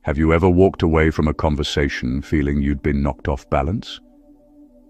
Have you ever walked away from a conversation feeling you'd been knocked off balance?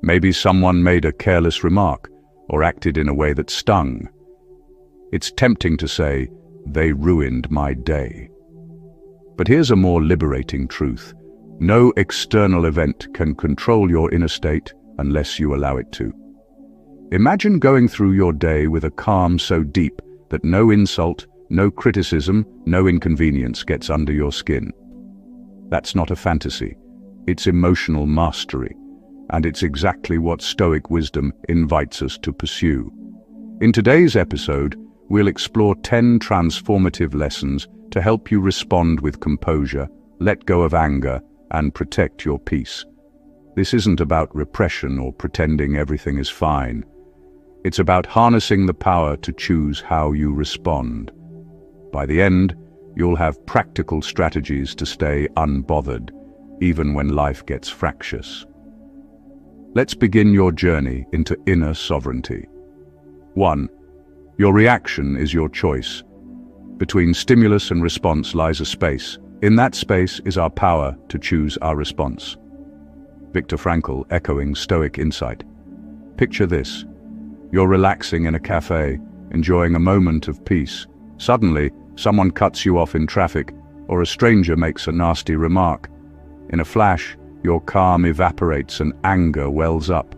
Maybe someone made a careless remark or acted in a way that stung. It's tempting to say, "They ruined my day." But here's a more liberating truth. No external event can control your inner state unless you allow it to. Imagine going through your day with a calm so deep that no insult, no criticism, no inconvenience gets under your skin. That's not a fantasy. It's emotional mastery, and it's exactly what Stoic wisdom invites us to pursue. In today's episode, we'll explore 10 transformative lessons to help you respond with composure, let go of anger, and protect your peace. This isn't about repression or pretending everything is fine. It's about harnessing the power to choose how you respond. By the end, you'll have practical strategies to stay unbothered, even when life gets fractious. Let's begin your journey into inner sovereignty. 1. Your reaction is your choice. Between stimulus and response lies a space. In that space is our power to choose our response. Viktor Frankl, echoing Stoic insight. Picture this. You're relaxing in a cafe, enjoying a moment of peace. Suddenly, someone cuts you off in traffic, or a stranger makes a nasty remark. In a flash, your calm evaporates and anger wells up.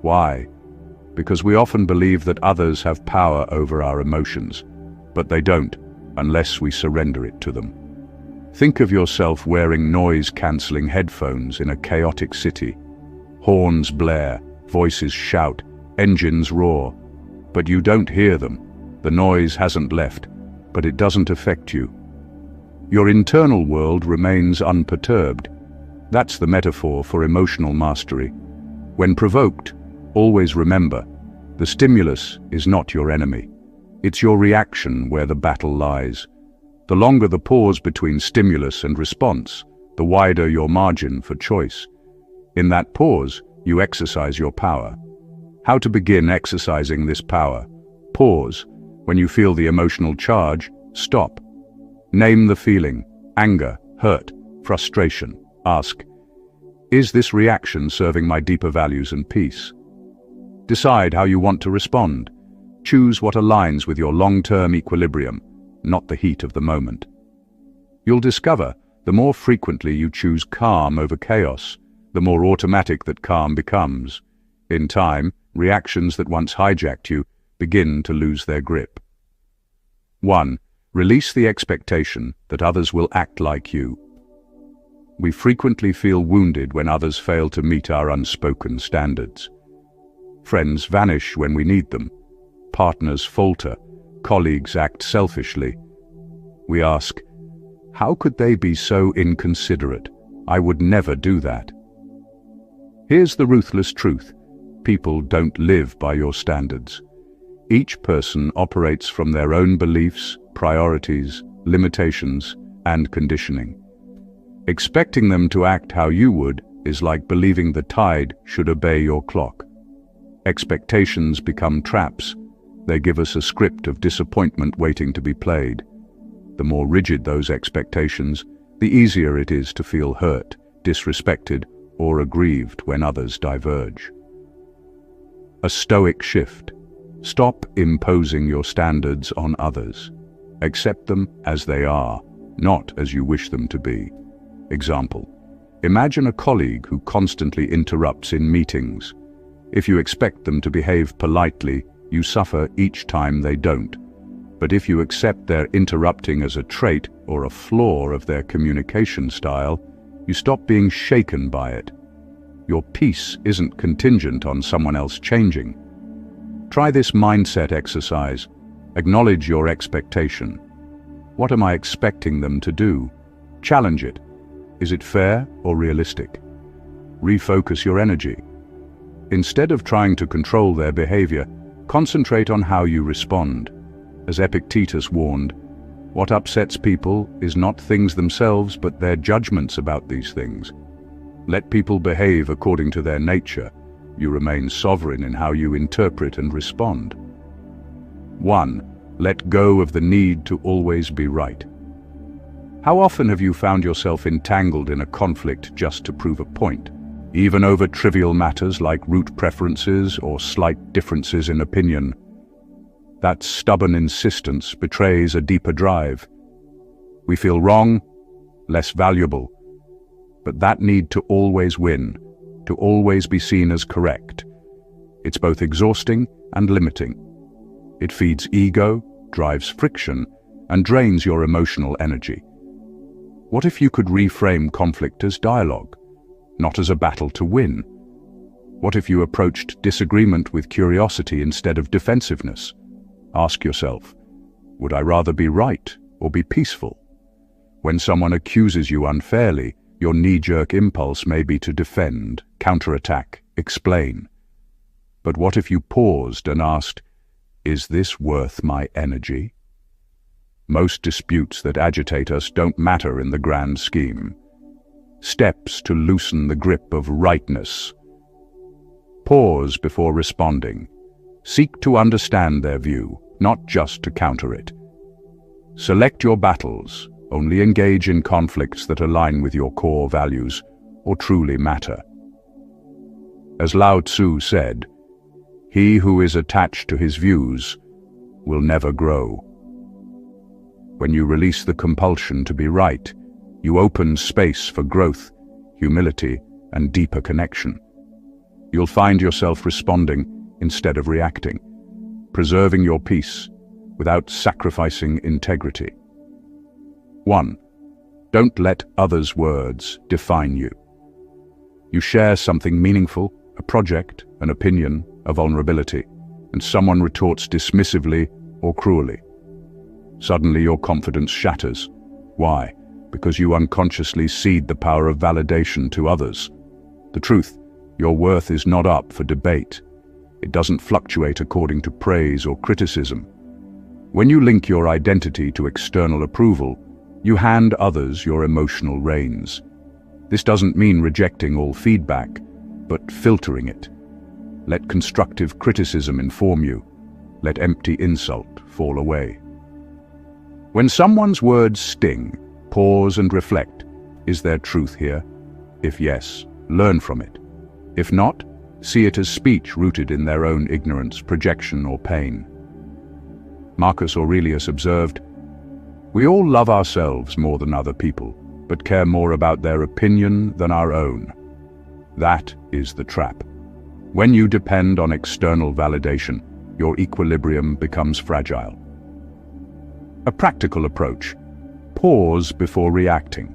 Why? Because we often believe that others have power over our emotions, but they don't, unless we surrender it to them. Think of yourself wearing noise-cancelling headphones in a chaotic city. Horns blare, voices shout, engines roar, but you don't hear them. The noise hasn't left, but it doesn't affect you. Your internal world remains unperturbed. That's the metaphor for emotional mastery. When provoked, always remember, the stimulus is not your enemy. It's your reaction where the battle lies. The longer the pause between stimulus and response, the wider your margin for choice. In that pause, you exercise your power. How to begin exercising this power? Pause. When you feel the emotional charge, stop. Name the feeling: anger, hurt, frustration. Ask, is this reaction serving my deeper values and peace? Decide how you want to respond. Choose what aligns with your long-term equilibrium, not the heat of the moment. You'll discover the more frequently you choose calm over chaos, the more automatic that calm becomes. In time, reactions that once hijacked you begin to lose their grip. 1. Release the expectation that others will act like you. We frequently feel wounded when others fail to meet our unspoken standards. Friends vanish when we need them. Partners falter. Colleagues act selfishly. We ask, how could they be so inconsiderate? I would never do that. Here's the ruthless truth. People don't live by your standards. Each person operates from their own beliefs, priorities, limitations, and conditioning. Expecting them to act how you would is like believing the tide should obey your clock. Expectations become traps. They give us a script of disappointment waiting to be played. The more rigid those expectations, the easier it is to feel hurt, disrespected, or aggrieved when others diverge. A Stoic shift. Stop imposing your standards on others. Accept them as they are, not as you wish them to be. Example: imagine a colleague who constantly interrupts in meetings. If you expect them to behave politely, you suffer each time they don't. But if you accept their interrupting as a trait or a flaw of their communication style, you stop being shaken by it. Your peace isn't contingent on someone else changing. Try this mindset exercise. Acknowledge your expectation. What am I expecting them to do? Challenge it. Is it fair or realistic? Refocus your energy. Instead of trying to control their behavior, concentrate on how you respond. As Epictetus warned, what upsets people is not things themselves but their judgments about these things. Let people behave according to their nature. You remain sovereign in how you interpret and respond. 1. Let go of the need to always be right. How often have you found yourself entangled in a conflict just to prove a point, even over trivial matters like route preferences or slight differences in opinion? That stubborn insistence betrays a deeper drive. We feel wrong, less valuable, but that need to always win, to always be seen as correct. It's both exhausting and limiting. It feeds ego, drives friction, and drains your emotional energy. What if you could reframe conflict as dialogue, not as a battle to win? What if you approached disagreement with curiosity instead of defensiveness? Ask yourself, would I rather be right or be peaceful? When someone accuses you unfairly, your knee-jerk impulse may be to defend, counterattack, explain. But what if you paused and asked, is this worth my energy? Most disputes that agitate us don't matter in the grand scheme. Steps to loosen the grip of rightness. Pause before responding. Seek to understand their view, not just to counter it. Select your battles. Only engage in conflicts that align with your core values or truly matter. As 𝐂𝐿 said, "He who is attached to his views will never grow." When you release the compulsion to be right, you open space for growth, humility, and deeper connection. You'll find yourself responding instead of reacting, preserving your peace without sacrificing integrity. 1. Don't let others' words define you. You share something meaningful, a project, an opinion, a vulnerability, and someone retorts dismissively or cruelly. Suddenly your confidence shatters. Why? Because you unconsciously cede the power of validation to others. The truth, your worth is not up for debate. It doesn't fluctuate according to praise or criticism. When you link your identity to external approval, you hand others your emotional reins. This doesn't mean rejecting all feedback, but filtering it. Let constructive criticism inform you. Let empty insult fall away. When someone's words sting, pause and reflect. Is there truth here? If yes, learn from it. If not, see it as speech rooted in their own ignorance, projection, or pain. Marcus Aurelius observed, "We all love ourselves more than other people, but care more about their opinion than our own." That is the trap. When you depend on external validation, your equilibrium becomes fragile. A practical approach. Pause before reacting.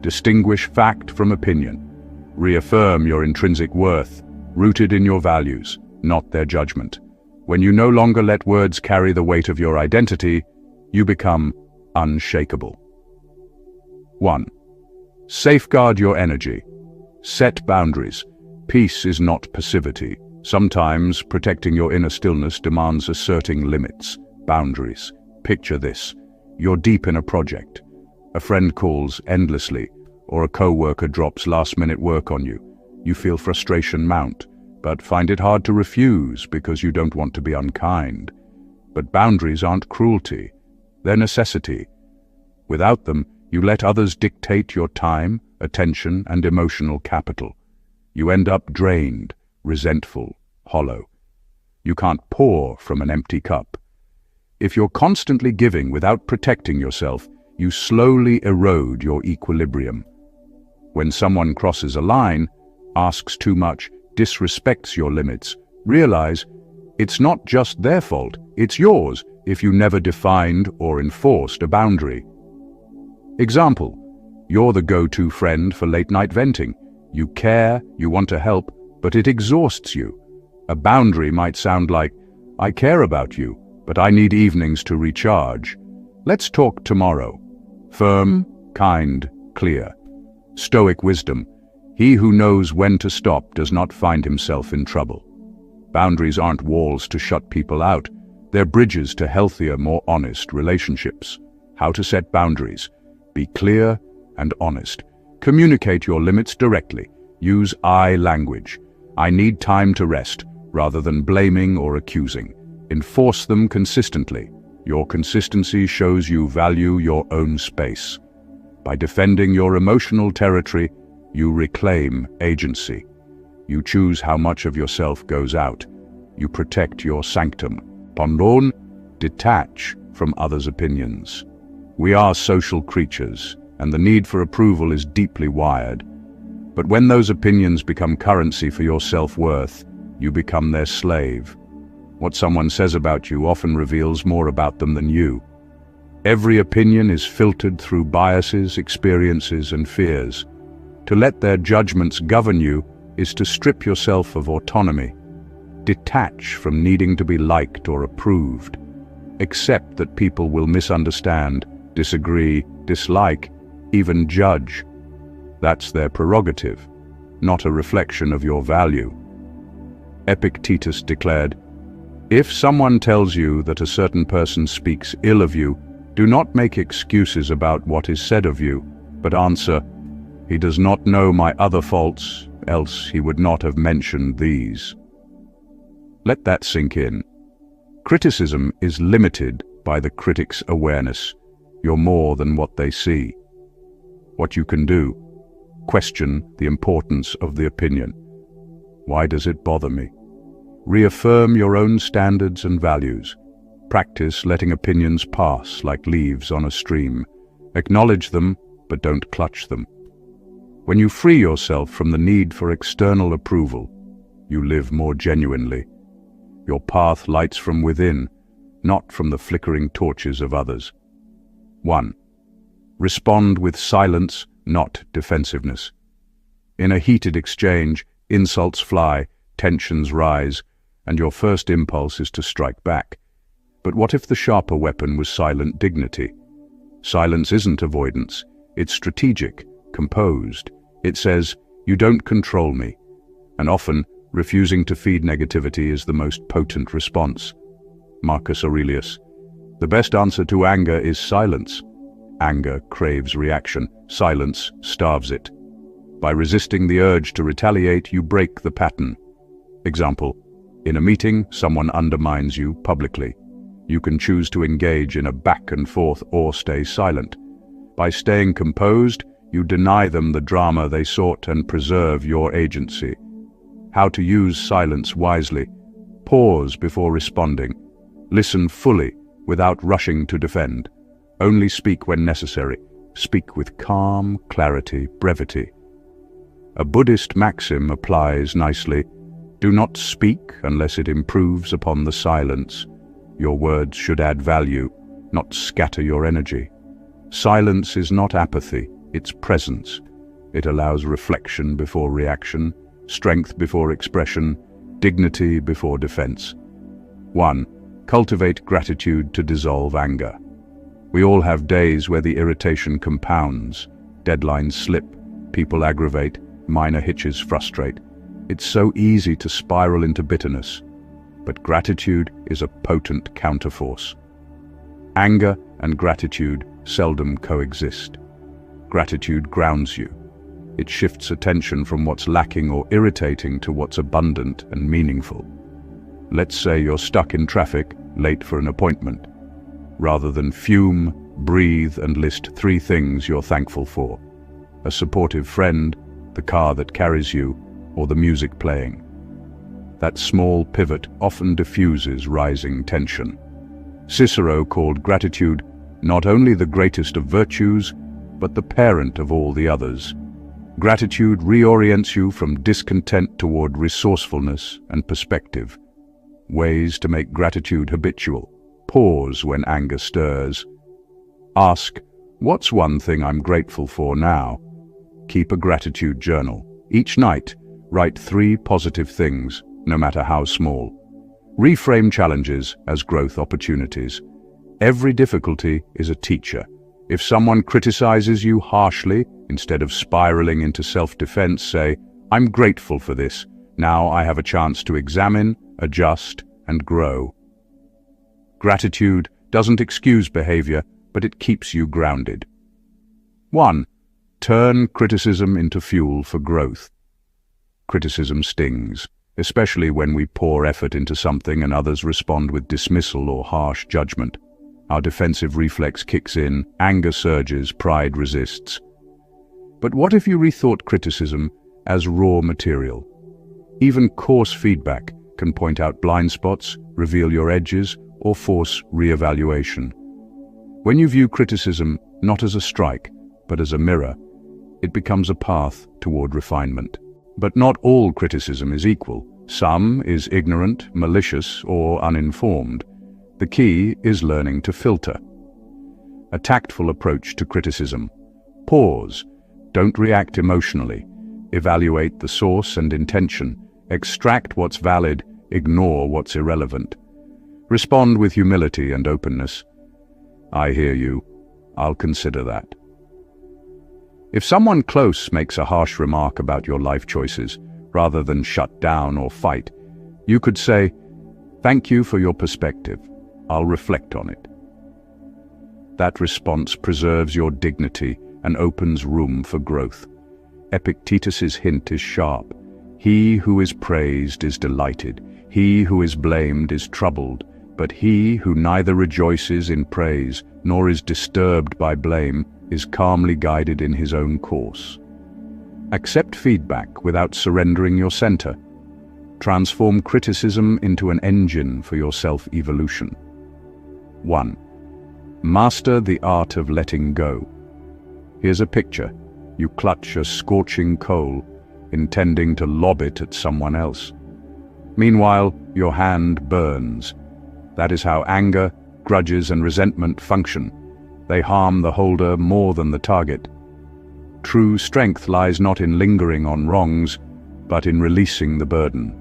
Distinguish fact from opinion. Reaffirm your intrinsic worth, rooted in your values, not their judgment. When you no longer let words carry the weight of your identity, you become unshakable. 1. Safeguard your energy. Set boundaries. Peace is not passivity. Sometimes protecting your inner stillness demands asserting limits, boundaries. Picture this. You're deep in a project. A friend calls endlessly, or a co-worker drops last-minute work on you. You feel frustration mount, but find it hard to refuse because you don't want to be unkind. But boundaries aren't cruelty. They're necessity. Without them, you let others dictate your time, attention, and emotional capital. You end up drained, resentful, hollow. You can't pour from an empty cup. If you're constantly giving without protecting yourself, you slowly erode your equilibrium. When someone crosses a line, asks too much, disrespects your limits, realize it's not just their fault, it's yours if you never defined or enforced a boundary. Example, you're the go-to friend for late-night venting. You care, you want to help, but it exhausts you. A boundary might sound like, "I care about you, but I need evenings to recharge. Let's talk tomorrow." Firm, kind, clear. Stoic wisdom. He who knows when to stop does not find himself in trouble. Boundaries aren't walls to shut people out. They're bridges to healthier, more honest relationships. How to set boundaries. Be clear and honest. Communicate your limits directly. Use I language. I need time to rest, rather than blaming or accusing. Enforce them consistently. Your consistency shows you value your own space. By defending your emotional territory, you reclaim agency. You choose how much of yourself goes out. You protect your sanctum. Pondon, detach from others' opinions. We are social creatures, and the need for approval is deeply wired. But when those opinions become currency for your self-worth, you become their slave. What someone says about you often reveals more about them than you. Every opinion is filtered through biases, experiences, and fears. To let their judgments govern you is to strip yourself of autonomy. Detach from needing to be liked or approved. Accept that people will misunderstand, disagree, dislike, even judge. That's their prerogative, not a reflection of your value. Epictetus declared, "If someone tells you that a certain person speaks ill of you, do not make excuses about what is said of you, but answer, 'He does not know my other faults, else he would not have mentioned these.'" Let that sink in. Criticism is limited by the critic's awareness. You're more than what they see. What you can do: question the importance of the opinion. Why does it bother me? Reaffirm your own standards and values. Practice letting opinions pass like leaves on a stream. Acknowledge them, but don't clutch them. When you free yourself from the need for external approval, you live more genuinely. Your path lights from within, not from the flickering torches of others. 1. Respond with silence, not defensiveness. In a heated exchange, insults fly, tensions rise, and your first impulse is to strike back. But what if the sharper weapon was silent dignity? Silence isn't avoidance. It's strategic, composed. It says, "You don't control me." And often, refusing to feed negativity is the most potent response. Marcus Aurelius: "The best answer to anger is silence." Anger craves reaction. Silence starves it. By resisting the urge to retaliate, you break the pattern. Example: in a meeting, someone undermines you publicly. You can choose to engage in a back and forth or stay silent. By staying composed, you deny them the drama they sought and preserve your agency. How to use silence wisely: pause before responding. Listen fully without rushing to defend. Only speak when necessary. Speak with calm, clarity, brevity. A Buddhist maxim applies nicely: do not speak unless it improves upon the silence. Your words should add value, not scatter your energy. Silence is not apathy, it's presence. It allows reflection before reaction, strength before expression, dignity before defense. 1. Cultivate gratitude to dissolve anger. We all have days where the irritation compounds. Deadlines slip, people aggravate, minor hitches frustrate. It's so easy to spiral into bitterness. But gratitude is a potent counterforce. Anger and gratitude seldom coexist. Gratitude grounds you. It shifts attention from what's lacking or irritating to what's abundant and meaningful. Let's say you're stuck in traffic, late for an appointment. Rather than fume, breathe and list 3 things you're thankful for: a supportive friend, the car that carries you, or the music playing. That small pivot often diffuses rising tension. Cicero called gratitude not only the greatest of virtues, but the parent of all the others. Gratitude reorients you from discontent toward resourcefulness and perspective. Ways to make gratitude habitual: pause when anger stirs. Ask, what's one thing I'm grateful for now? Keep a gratitude journal. Each night, write 3 positive things, no matter how small. Reframe challenges as growth opportunities. Every difficulty is a teacher. If someone criticizes you harshly, instead of spiraling into self-defense, say, "I'm grateful for this. Now I have a chance to examine, adjust, and grow." Gratitude doesn't excuse behavior, but it keeps you grounded. 1. Turn criticism into fuel for growth. Criticism stings, especially when we pour effort into something and others respond with dismissal or harsh judgment. Our defensive reflex kicks in, anger surges, pride resists. But what if you rethought criticism as raw material? Even coarse feedback can point out blind spots, reveal your edges, or force re-evaluation. When you view criticism not as a strike, but as a mirror, it becomes a path toward refinement. But not all criticism is equal. Some is ignorant, malicious, or uninformed. The key is learning to filter. A tactful approach to criticism. Pause. Don't react emotionally. Evaluate the source and intention. Extract what's valid, ignore what's irrelevant. Respond with humility and openness. I hear you. I'll consider that. If someone close makes a harsh remark about your life choices, rather than shut down or fight, you could say, "Thank you for your perspective. I'll reflect on it." That response preserves your dignity and opens room for growth. Epictetus's hint is sharp. He who is praised is delighted. He who is blamed is troubled. But he who neither rejoices in praise nor is disturbed by blame is calmly guided in his own course. Accept feedback without surrendering your center. Transform criticism into an engine for your self-evolution. 1. Master the art of letting go. Here's a picture. You clutch a scorching coal, intending to lob it at someone else. Meanwhile, your hand burns. That is how anger, grudges, and resentment function. They harm the holder more than the target. True strength lies not in lingering on wrongs, but in releasing the burden.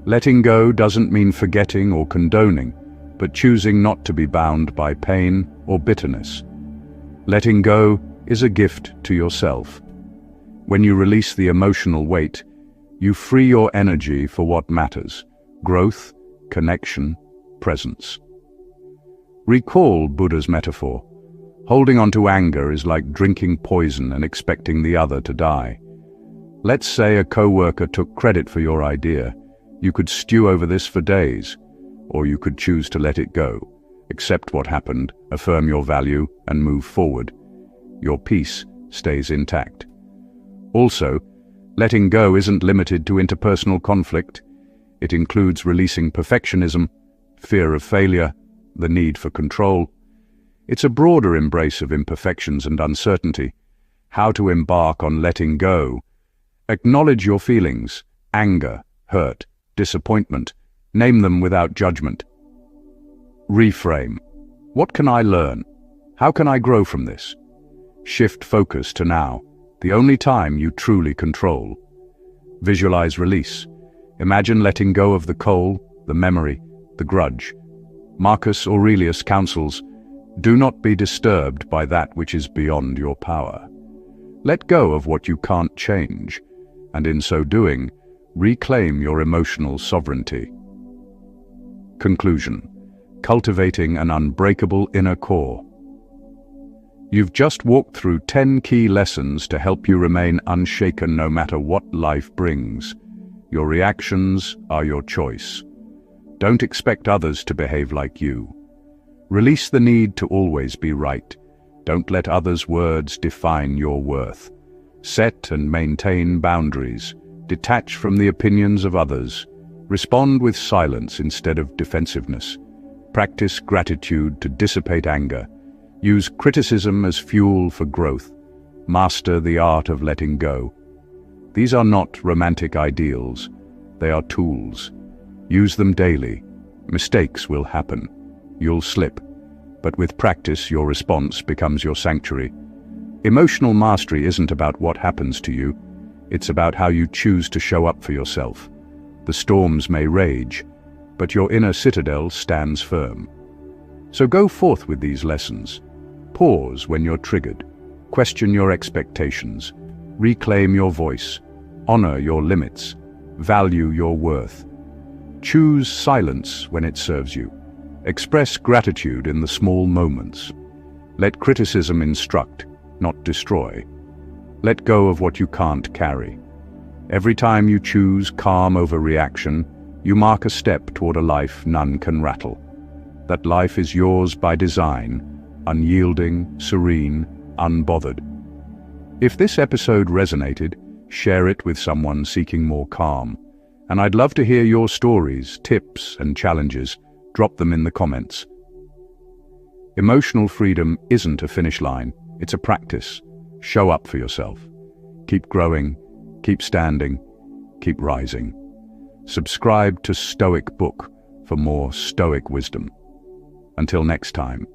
Letting go doesn't mean forgetting or condoning, but choosing not to be bound by pain or bitterness. Letting go is a gift to yourself. When you release the emotional weight, you free your energy for what matters: growth, connection, presence. Recall Buddha's metaphor. Holding on to anger is like drinking poison and expecting the other to die. Let's say a coworker took credit for your idea. You could stew over this for days, or you could choose to let it go, accept what happened, affirm your value, and move forward. Your peace stays intact. Also, letting go isn't limited to interpersonal conflict. It includes releasing perfectionism, fear of failure, the need for control. It's a broader embrace of imperfections and uncertainty. How to embark on letting go. Acknowledge your feelings: anger, hurt, disappointment. Name them without judgment. Reframe. What can I learn? How can I grow from this? Shift focus to now, the only time you truly control. Visualize release. Imagine letting go of the coal, the memory, the grudge. Marcus Aurelius counsels, "Do not be disturbed by that which is beyond your power." Let go of what you can't change, and in so doing, reclaim your emotional sovereignty. Conclusion. Cultivating an unbreakable inner core. You've just walked through 10 key lessons to help you remain unshaken no matter what life brings. Your reactions are your choice. Don't expect others to behave like you. Release the need to always be right. Don't let others' words define your worth. Set and maintain boundaries. Detach from the opinions of others. Respond with silence instead of defensiveness. Practice gratitude to dissipate anger. Use criticism as fuel for growth. Master the art of letting go. These are not romantic ideals. They are tools. Use them daily. Mistakes will happen. You'll slip. But with practice, your response becomes your sanctuary. Emotional mastery isn't about what happens to you. It's about how you choose to show up for yourself. The storms may rage, but your inner citadel stands firm. So go forth with these lessons. Pause when you're triggered. Question your expectations. Reclaim your voice. Honor your limits. Value your worth. Choose silence when it serves you. Express gratitude in the small moments. Let criticism instruct, not destroy. Let go of what you can't carry. Every time you choose calm over reaction, you mark a step toward a life none can rattle. that life is yours by design, unyielding, serene, unbothered. If this episode resonated, share it with someone seeking more calm. And I'd love to hear your stories, tips, and challenges. Drop them in the comments. Emotional freedom isn't a finish line, it's a practice. Show up for yourself. Keep growing, keep standing, keep rising. Subscribe to Stoic Book for more Stoic wisdom. Until next time,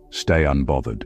stay unbothered.